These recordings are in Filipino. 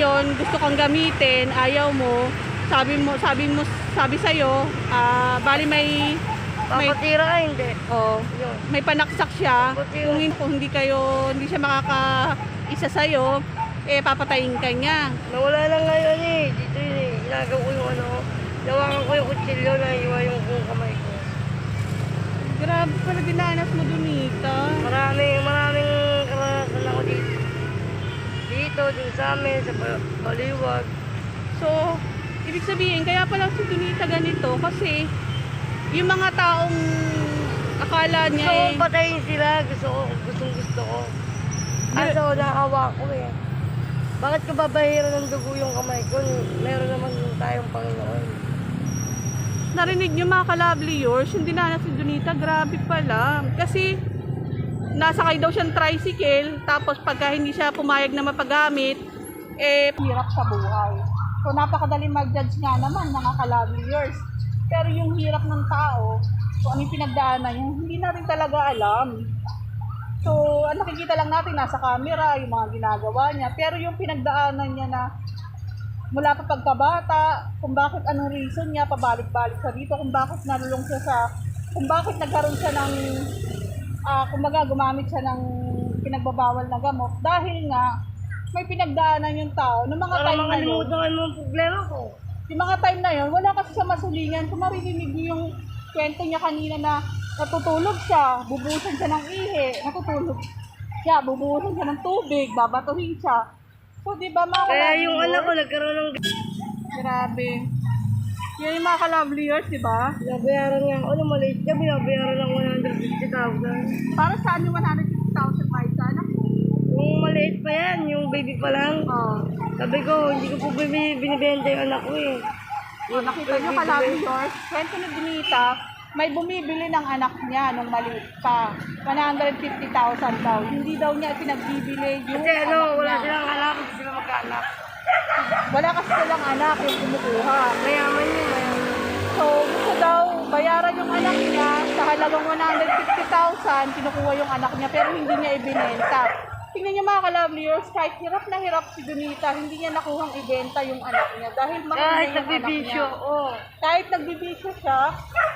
ngayon gusto kang gamitin, ayaw mo, sabi sa'yo, bali may Papatira ka, hindi. Yun. may panaksak siya. Papatira. Kung hindi siya makakaisa sa'yo, papatayin ka niya. Nawala lang ngayon eh. Dito yun eh. Ginagawa ko yung ano. Nawakan ko yung kutsilyo na iwa yung kamay ko. Grabe pala dinanas mo, Donita. Maraming karanasan ako dito. Dito, din sa amin, sa Baliwag. So, ibig sabihin, kaya pala si Donita ganito kasi yung mga taong akala Gusto niya kong patayin sila. Gusto ko. Kaso nakawa ko eh. Bakit ko babahira ng dugo yung kamay ko? Meron naman tayong Panginoon. narinig niyo mga ka-lovely yours, yung dinanas si Donita, grabe pala. Kasi nasakay daw siyang tricycle, tapos pagka hindi siya pumayag na mapagamit, hirap sa buhay. So napakadali mag-judge nga naman mga ka-lovely yours. Pero yung hirap ng tao, kung ano yung pinagdaanan niya, hindi na rin talaga alam. So, ang nakikita lang natin, nasa camera, yung mga ginagawa niya. Pero yung pinagdaanan niya na mula pa pagkabata, kung bakit anong reason niya, pabalik-balik sa dito, kung bakit nalulong siya kung bakit nagkaroon siya ng, kumbaga gumamit siya ng pinagbabawal na gamot. Dahil nga, may pinagdaanan yung tao, ng mga time na yun. Para mo ang problema ko. Yung mga time na yun, wala kasi sa masulingan. Kung marinig niyo yung kwento niya kanina na natutulog siya, bubuhusan siya ng ihi, natutulog siya, bubuhusan siya ng tubig, babatuhin siya. So, di ba mga Kaya ka-lovely yung yours? anak ko nagkaroon ng... Grabe. Yan yung mga ka-lovely yours, di ba? Binabayaran nga ako na maliit ka, binabayaran ng 150,000. Para saan yung 150,000 kahit sa anak mo? Yung maliit pa yan, yung baby pa lang. Oo. Sabi ko, hindi ko po binibenta yung anak ko eh. Nakita nyo ka-lovely yours, kwento ni Donita, may bumibili ng anak niya nung maliit pa. 150,000 daw. Hindi daw niya pinagbibili yung Kasi anak wala niya. silang anak, hindi sila magkaanak. Wala kasi silang anak yung kumukuha. Mayaman yun, mayaman. So, gusto daw bayaran yung anak niya sa halagang 150,000, kinukuha yung anak niya pero hindi niya ibinenta. Tingnan niyo mga ka-lovely yours, kahit hirap na hirap si Donita, hindi niya nakuhang ibenta yung anak niya dahil mahal Kahit niya yung anak nagbibisyo, niya. Kahit nagbibisyo siya,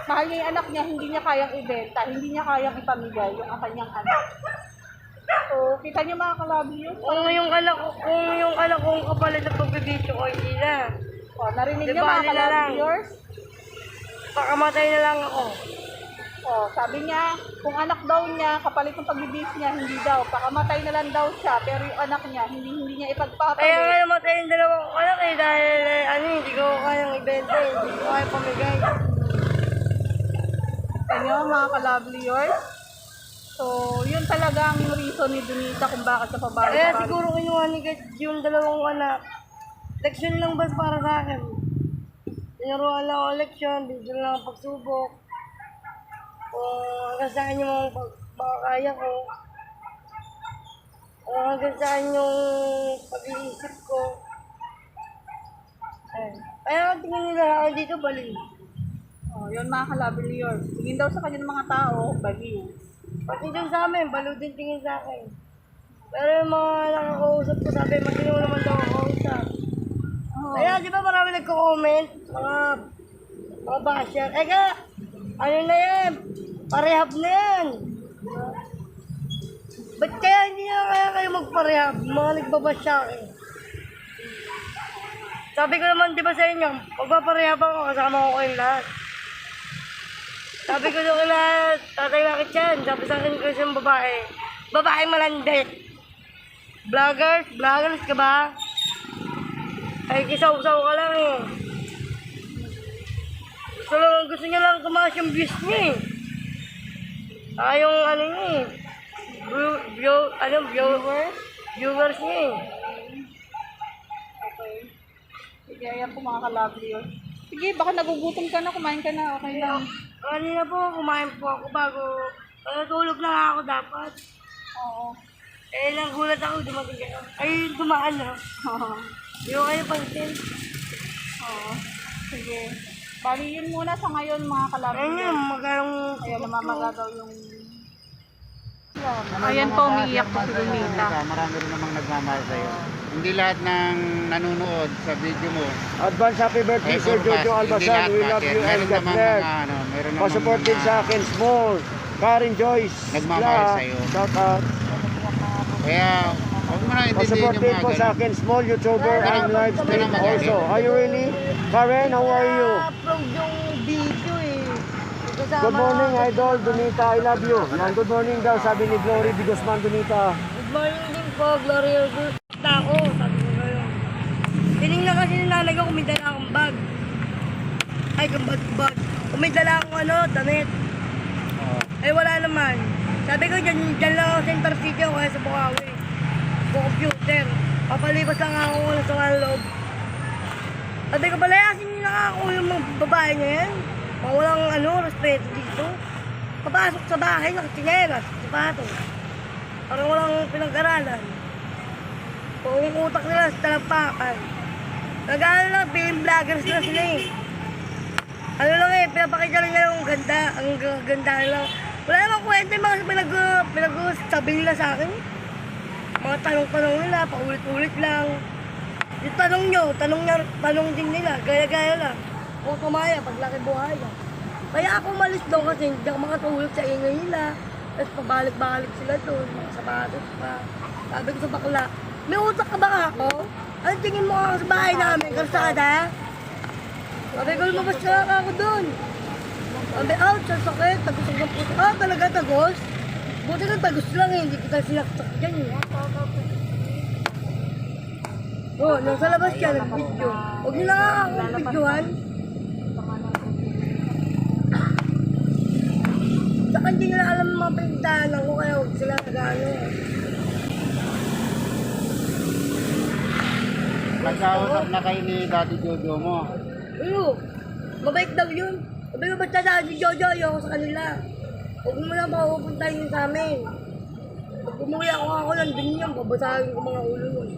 mahal niya yung anak niya, hindi niya kayang ibenta, hindi niya kayang ipamigay yung kanyang anak. So, kita niyo mga ka-lovely yours. Kung yung anak kong kapalit na pagbibisyo ko, hindi na. O, narinig niyo Diba, mga nila lang. ka-lovely yours? Pakamatay na lang ako. O, sabi niya, kung anak daw niya, kapalit ng pagbibis niya, hindi daw. Pakamatay na lang daw siya, pero yung anak niya, hindi niya Kaya nga ipagpapalit. namatay yung dalawang anak eh, dahil hindi ko kayang ibenta eh, hindi ko kaya pamigay. Kanya, mga ka-lovely yours. So, yun talaga ang reason ni Donita kung bakit sa pabalik. Kaya siguro kinuha ni God yung dalawang anak. Leksyon lang ba para sa akin? Tinuruan lang ako leksyon, bigyan lang ang pagsubok. Kung hanggang saan yung mga makakaya ko. Kung hanggang saan yung pag-iisip ko. Kaya tingin nila ako dito, baliw. O, yun mga ka-lovely yours. Tingin daw sa kanya ng mga tao, baliw. Pati dyan sa amin, baliw din tingin sa akin. Pero yung mga nakakausap ko, sabi, matino naman daw ako kausap. Oh. Kaya di ba marami nagko-comment, mga basher. Ano na yan? Parehab na yan. Ba't kaya hindi na kaya kayo magparehab? Mga nagbabash sa akin. Sabi ko naman, di ba sa inyo, magpaparehab ako, kasama ko kayong lahat. Sabi ko doon kila, tatay bakit yan? Sabi sa akin kasi yung babae. Babae malandik. Vloggers ka ba? Ay, kisaw-saw ka lang eh. Gusto niya lang tumaas yung views niya eh. Yung ano niya eh. Viewers niya eh. Okay. Sige, ayan po mga ka-lovely yours. Sige, baka nagugutom ka na, kumain ka na, okay lang. Kanina po, kumain po ako bago. Tulog lang ako dapat. Oo. Nagulat ako, dumating kayo. Ay, dumaan na. Oo. Hindi ko kayo pansin. Oo. Sige. Bali yun muna sa ngayon mga ka-lovely Ayun yours. magkarang... Ayan, namamagagaw yung... Ayan po, umiiyak po si Donita. Marami rin namang nagmamahal sa'yo. hindi lahat ng nanonood sa video mo. Advance happy birthday, ay Sir puro Jojo pas. Hindi Albasan. lahat We love paser. you and Meron God namang bless. mga ano, meron namang Pasupport din mga sa akin, Small. Karen Joyce. nagmamahal Bla. sa'yo. Shout out. Kaya, huwag mo na intindihin Pasupport yung din mga po sa ganun. akin, Small YouTuber and live stream magalit. also. Are you really? Karen, how are you? Na-upload yung video eh. Kasama Good morning, nga- Idol. Donita, I love you. Yan, good morning daw, sabi ni Glory de Guzman Donita. Good morning din po, Gloria na ako, sabi ko gano'n. Tinignan kasi ni nanay ko kung may dala akong bag. Ay, kung bag. Kung may dala akong damit. Eh, wala naman. Sabi ko, dyan lang ako sa Intercity o kaya sa Bukawi. Sa computer. Papalipas lang ako sa mga loob. Sabi ko, palayasin niyo na ako yung mga babae niya yan. Mga walang respeto dito. Papasok sa bahay, nakatsinelas, sapatos. Parang walang pinag-aralan. Kung utak nila sa talampakan. Nag-ano lang, film vloggers na sila eh. Ano lang eh, pinapakita lang nila yung ganda, ang ganda lang. Wala namang kwenta yung mga pinag-sabi nila sa akin. Mga tanong-tanong nila, paulit-ulit lang. Yung tanong nyo, tanong din nila, gaya-gaya lang. Kung kumaya, paglaki buhay. Kaya ako umalis doon kasi hindi ako makatulog sa ingay nila. Tapos pabalik-balik sila doon, mga sapatos pa. Sabi ko sa bakla, may utak ka ba ako? Ano tingin mo ako sa bahay namin, karsada? Sabi ko, lumabas ka ako doon. Sabi, sa sakit, tagos ang puso. Talaga tagos? Buti na tagos lang eh, hindi kita sinaksak dyan eh. Nasa labas siya, nag-video. Huwag nila nga akong videohan. Saka hindi nila alam ang mga pinagdaanan ko, kaya huwag sila nag-ano. Nagkausap na kayo ni Daddy Jojo mo. Mabait daw yun. Sabi ko, ba't sa si Jojo, ayoko sa kanila. Huwag mo na mapupuntahin yun sa amin. Pag umuwi ako, nandun yun, babasahin ko mga ulo yun.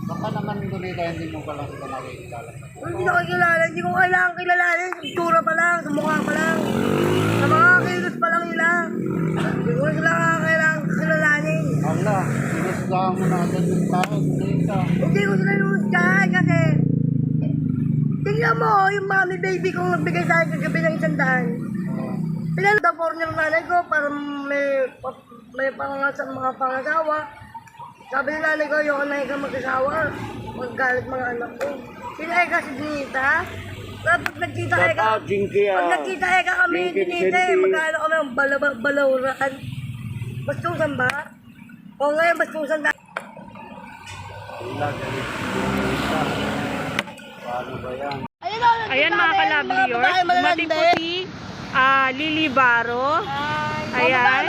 Baka naman Donita, hindi mo pa lang sila nakikilala. Hindi na kakilala, hindi ko kailangan kilalanin. Sa itsura pa lang, sa mukha pa lang. Sa mga kilos pa lang nila. Hindi ko sila kailangan kilalanin. Ala, sinusgahan mo na agad yung tao, Donita. Hindi ko sila nusgahan kasi tingnan mo, yung mami baby kong nagbigay sa akin kagabi ng 100. Pinalo daw for ng nanay ko para may pangangasan mga pangasawa. Sabi ng nanay ko, ayoko na ikaw mag-asawa. Maggalit mga anak ko. Sila eka si Dinita. Pag nagkita Shout eka, out, Jinky. pag nagkita eka kami ni Jinky Dinita, Vicente. magkano kami ng balawran. Bastusan ba? O ngayon, bastusan na. Paano ba yan? Ayan mga kalabli yours, dumating po si Lily Baro. Ayan.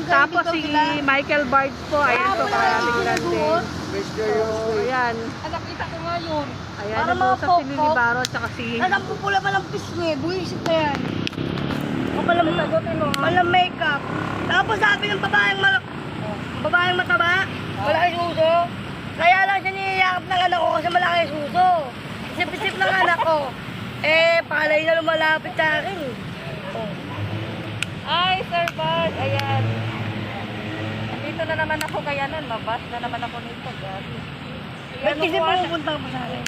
Tapos si Michael Bard po. Ayan po, kalabing grande. Mr. Yoy. Ayan. Nakita ko nga yun. Ayan, Para nag-usap si mga Lily pokpok. Baro at saka si... Ang pupula pa ng pisngi, buwisit na yan. O palang makeup. Tapos sabi ng babaeng mataba, malaki suso. Kaya lang siya niyayakap ng anak ko kasi malaki suso. Isip-isip ng anak ko. Palay na lumalapit sa akin. Ay, Sir Bart, ayan. Dito na naman ako kaya nun, mabas na naman ako nito. Gabi. Ba't kasi pupunta ka pa sa akin?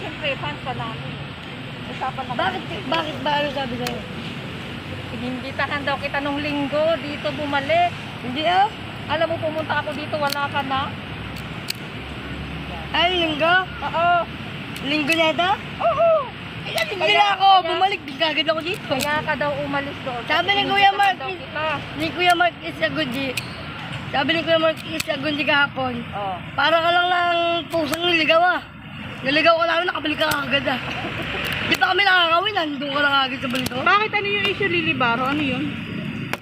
Siyempre, fans pa namin. Usapan naman. Bakit ba ano sabi sa'yo? Inimbitahan daw kita nung linggo, dito bumalik. Hindi Alam mo, pumunta ako dito, wala ka na. Ay, linggo? Oo. Linggo na ito? Oo. Hindi na ako, bumalik din kagad ako dito. Kaya ka daw umalis doon. Sabi ni Kuya Mark, Daw kita. ni Kuya Mark Isagundi. Sabi ni Kuya Mark Isagundi kahapon. Oh. Para ka lang ng pusang niligaw ah. Naligaw ka namin, nakabalik ka agad ah. Di pa kami nakakawin, nandun ka lang agad sa balito. Bakit ano yung issue, Lily Baro? Ano yun?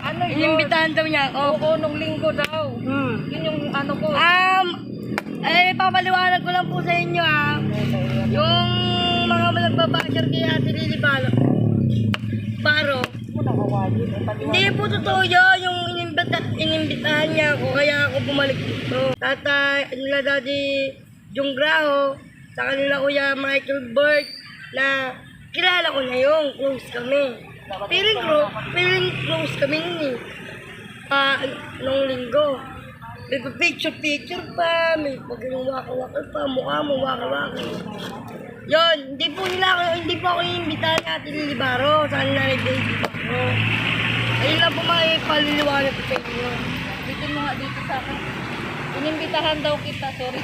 Ano yun? Inimbitahan daw niya ako. Oo, nung linggo daw. Yun yung ano ko. Papaliwanag ko lang po sa inyo ah. Yung mga nagbabasher kay Ate Lily Baro. Hindi po totoo yun, yung inimbitahan niya ako, kaya ako bumalik dito. Tatay, nila Daddy Junggrao, sa kanila Kuya Michael Burt, na kilala ko na yung close kami. Feeling close kami nun eh. Nung linggo. May picture pa, may pag-waka-waka pa, mukha mo, waka-waka. Yun, hindi po ako inimbitahan natin ni Libaro, sa kanila ni Baby Baro. Ayun lang po mga paliliwanag ko sa inyo. Dito mo nga dito sa akin. Inimbitahan daw kita, sorry.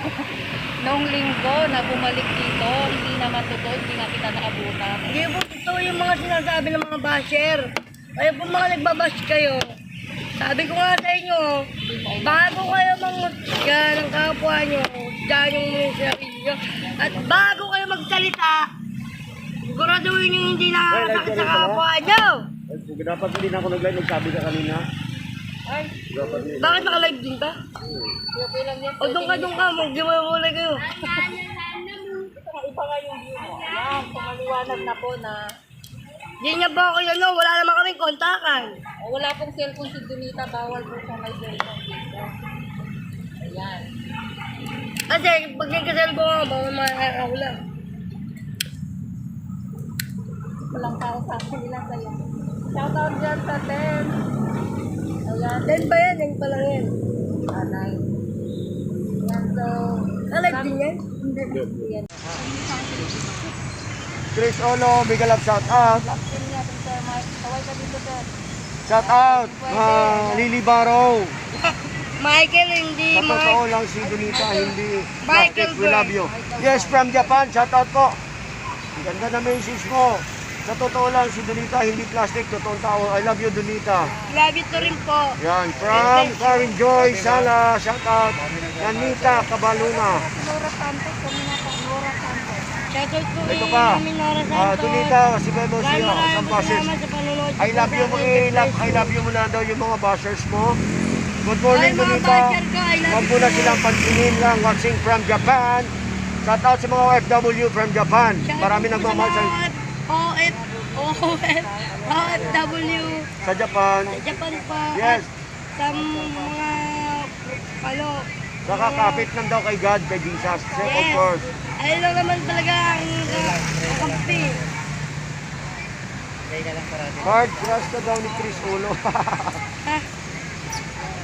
Noong linggo na bumalik dito, hindi naman totoo, hindi nga kita naabutan. Hindi po totoo yung mga sinasabi ng mga basher. Kaya po mga nagbabash kayo. Sabi ko nga sa inyo, bago kayo mangutga ng kapwa nyo, dyan yung mga sarili nyo. At bago kayo magsalita, siguraduhin yung hindi nakakasakit sa kapwa nyo. Dapat hindi na ako nag-live, nagsabi ka kanina. Ay, Bakit naka-live din ka? okay lang yan. O doon ka, mag-giveaway kayo. Iba nga yung view mo. Ayan, pumaliwanag na po na Di niya ba ako yun, no? Wala naman kaming kontakan. wala pong cellphone si Donita, bawal po siya may cellphone dito. Ayan. Kasi pag nagkasal ko nga, bawal makakahula. Walang tao sa akin nila sa'yo. Shout out dyan sa Ten. Ayan, Then ba yan? Yan pa lang yan. anay. Ayan, so... Naka-live din yan? Ayan. Chris Olo, big love shout out. Yun nga, Sir Mark. Tawag ka dito, sir. Shout out, Lily Barrow. Michael, hindi Sa totoo lang si Donita, hindi Michael plastic, we love you. Yes, from Japan, shout out po. Ang ganda na message mo. Sa totoo lang si Donita, hindi plastic, totoong tao. I love you, Donita. Love you to rin po. Yan, from Karen Joy Sala, shout out. Yanita Cabaluna. Nora Santos, kami na po. Nora Santos. Shoutout po Ito pa, kami Nora Santos. Donita, si Bebo Maraming Sio, maraming isang bashers. salamat sa panonood. I love you mo, I love you mo na daw yung mga bashers mo. Good morning, Ay, mga Donita. basher ko, I love Huwag you mo na po. silang pansinin lang, watching from Japan. Shout out sa mga OFW from Japan. Shoutout Marami po nagmamahal sa OFW sa Japan. sa Japan pa. Yes. Sa mga Nakakapit lang daw kay God, kay Jesus. Of course. Ayun lang naman talaga ang kampi. Hard crush ka daw ni Chris Ulo. Ha?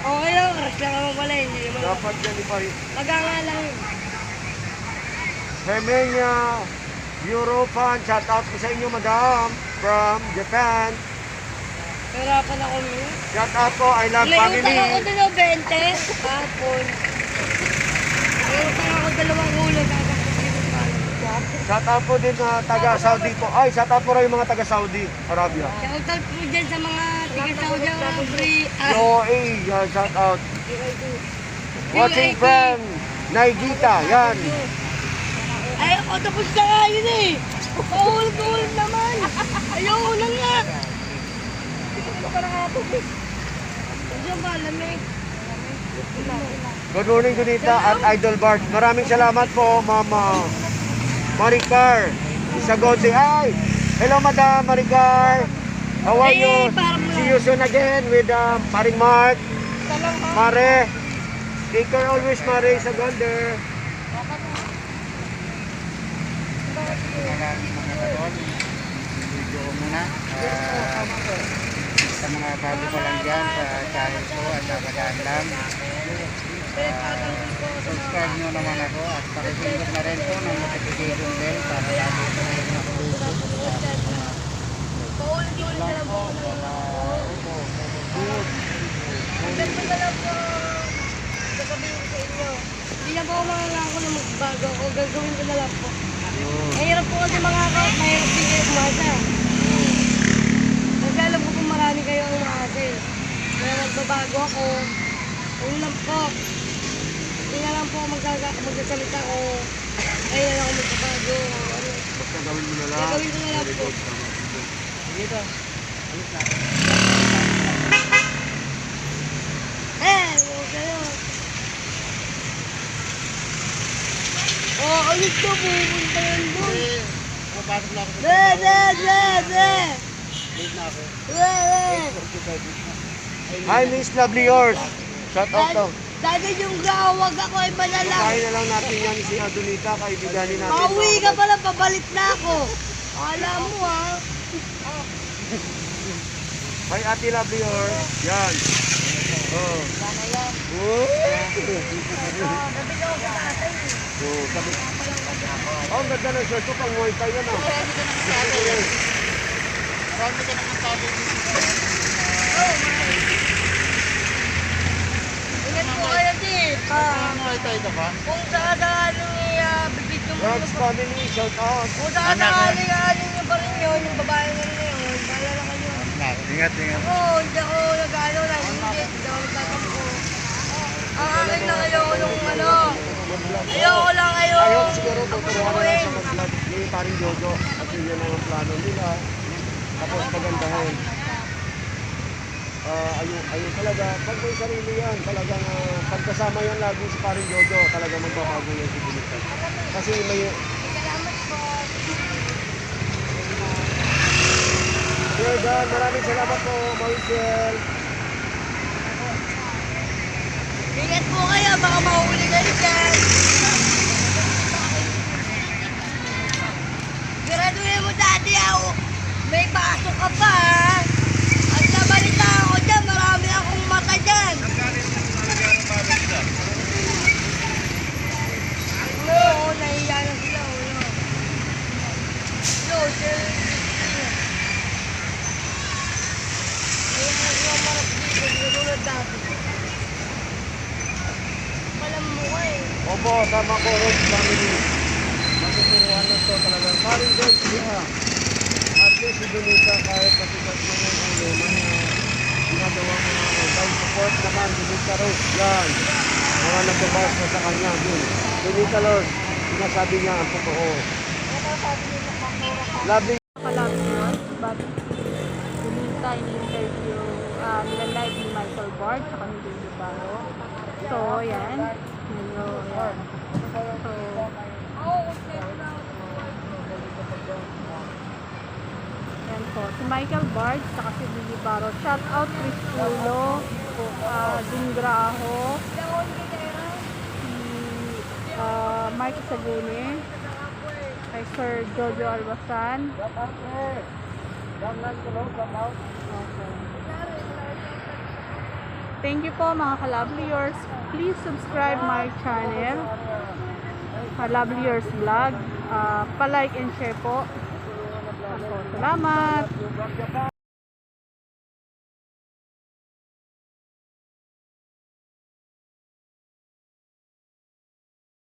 Okay lang, rush lang naman pala. Hindi naman. Dapat yan ipahin. Maganga lang yun. Hermenia, Europan, shout out ko sa inyo, madam. From Japan. Hirapan ako niyo. Shout out po, I love May family. utang ako doon 20. Hapon. May utang ako 2 ulo. Shout out po din na taga Saudi po. Ay, shout out po rin yung mga taga Saudi Arabia. Shoutout po dyan sa mga tiga-Saudi Arabia. Joey, yan, shout out. Watching from Naigita, yan. Ay, ako tapos na nga yun eh. Paulit-ulit naman. Ayoko na nga. Hindi pa nakatubig. Diyan ba, lamig? Good morning, Donita at Idol Bart. Maraming salamat po, Mama Maricar. Sagote. Ay, hello, Madam Maricar. How are you? See you soon again with Paring Mark. Mare. Take care always, Mare. Sagonder. Mga katon, video ko muna. Sa mga bago ko lang dyan sa channel ko at sa Kadaan lang. Subscribe nyo naman ako at pakipindot na rin po ng notification bell para lagi ko na yung nakapulot sa mga Paulit-ulit na lang po. Ganito na lang po. Sasabihin ko sa inyo. Hindi na po ako makangako na magbago ako. Gagawin ko na lang po. Mahirap po kasi mga ako. Mahirap din kayo umasa. Kasi alam ko kung marami kayo ang umasa eh. Kaya magbabago ako. Ayun lang po. Hindi na lang po magsasalita ko. Ayun na lang ako magbabago. Ano. Basta gawin mo na lang. Gagawin ko na lang po. dito. Ano kayo? Alis ko, pupunta yan doon. Pumapasok na ako sa Be! late na ako. Hi, Miss Lovely Yours. Shout out daw. Dati yung gawag ako, iba na lang. Kaya na lang natin yan si Donita, kaibiganin natin. Pauwi ka pala, pabalik na ako. Alam mo ha. Hi, Ate Lovely Yours. Yan. Oh. Sana yan. Oh. Nabigyan ko sa atin. Oh, sabi. Oh, ang ganda ng shirt ko, pang Muay Thai yan, oh. Marami ka naman sabi. Marami ka naman sabi. Ingat po kayo, Chief. Muay Thai ka ba? Kung sakaling bibidyo mo. Rock's family, shout out. Kung sakaling nyo pa rin yun, yung babae nga na yun, bahala na kayo. Ingat. Ako, hindi ako nag-ano na, hindi ako nagtatampo. Ang akin lang ayoko nung ano, ayoko lang Ayun, siguro tuturuan na lang sa mag-vlog ni paring Jojo. Kasi yun ang plano nila. Tapos pagandahin. Ayun talaga, pag may sarili yan, talagang pagkasama yan lagi si paring Jojo, talagang magbabago yan si Binita. Kasi may... Sir Dan, maraming salamat po, Maricel. Ingat po kayo, baka mahuli kayo dyan. Graduate mo dati ako. May pasok ka pa ha. At nabalita ako dyan, marami akong mata dyan. Oo, nahiya na sila. Yo, sir. Nahiya na sila marap dito, graduate dati. Palam mo ka eh. Opo, tama ko, Rock's family. Matuturuan na to talaga. Paring Jojo siya. At least si Binita, kahit matigas mo ng ulo, ginagawa mo na guys, support naman, Binita Rose. Yan. Mga nagbabasa sa kanya. Binita Rose, sinasabi niya ang totoo. Lovely. Kalabot, but Junita in-interview, nila-live ni Michael Bard sa kami David Barro. So, yan. Ngayon, yan. So, yan po. Si Michael Bard, saka si David Barro. Shout out Chris Pulo, Dingraho, si Mike Saguni, kay Sir Jojo Albasan. Okay. Thank you po mga Kalabliers. Please subscribe my channel, Kalabliers Vlog. Pa-like and share po. Salamat!